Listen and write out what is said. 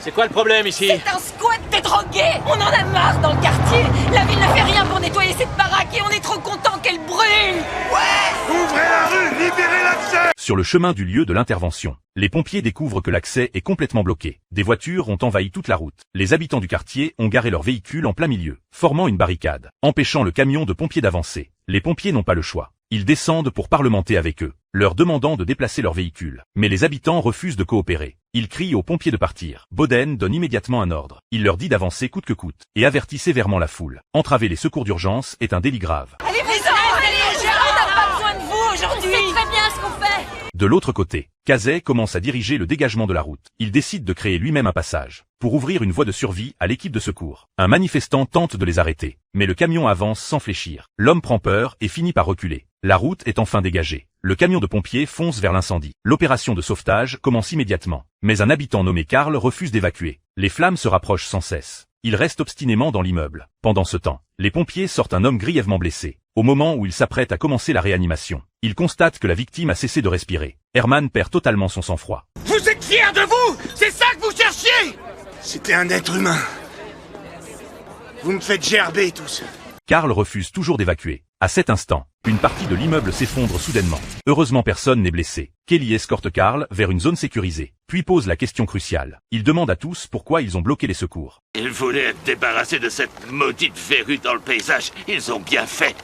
C'est quoi le problème ici? C'est un squat de drogués. On en a marre dans le quartier. La ville ne fait rien pour nettoyer cette baraque et on est trop content qu'elle brûle. Ouais! Ouvrez la rue, libérez l'accès! Sur le chemin du lieu de l'intervention, les pompiers découvrent que l'accès est complètement bloqué. Des voitures ont envahi toute la route. Les habitants du quartier ont garé leurs véhicules en plein milieu, formant une barricade, empêchant le camion de pompiers d'avancer. Les pompiers n'ont pas le choix. Ils descendent pour parlementer avec eux, leur demandant de déplacer leurs véhicules. Mais les habitants refusent de coopérer. Ils crient aux pompiers de partir. Boden donne immédiatement un ordre. Il leur dit d'avancer coûte que coûte, et avertit sévèrement la foule. Entraver les secours d'urgence est un délit grave. Allez, on n'a pas besoin de vous aujourd'hui. C'est très bien ce qu'on fait. De l'autre côté, Kazay commence à diriger le dégagement de la route. Il décide de créer lui-même un passage, pour ouvrir une voie de survie à l'équipe de secours. Un manifestant tente de les arrêter, mais le camion avance sans fléchir. L'homme prend peur et finit par reculer. La route est enfin dégagée. Le camion de pompiers fonce vers l'incendie. L'opération de sauvetage commence immédiatement. Mais un habitant nommé Karl refuse d'évacuer. Les flammes se rapprochent sans cesse. Il reste obstinément dans l'immeuble. Pendant ce temps, les pompiers sortent un homme grièvement blessé. Au moment où il s'apprête à commencer la réanimation, il constate que la victime a cessé de respirer. Herman perd totalement son sang-froid. Vous êtes fiers de vous? C'est ça que vous cherchiez? C'était un être humain. Vous me faites gerber tous. Karl refuse toujours d'évacuer. À cet instant, une partie de l'immeuble s'effondre soudainement. Heureusement personne n'est blessé. Kelly escorte Karl vers une zone sécurisée, puis pose la question cruciale. Il demande à tous pourquoi ils ont bloqué les secours. Ils voulaient être débarrassés de cette maudite verrue dans le paysage. Ils ont bien fait.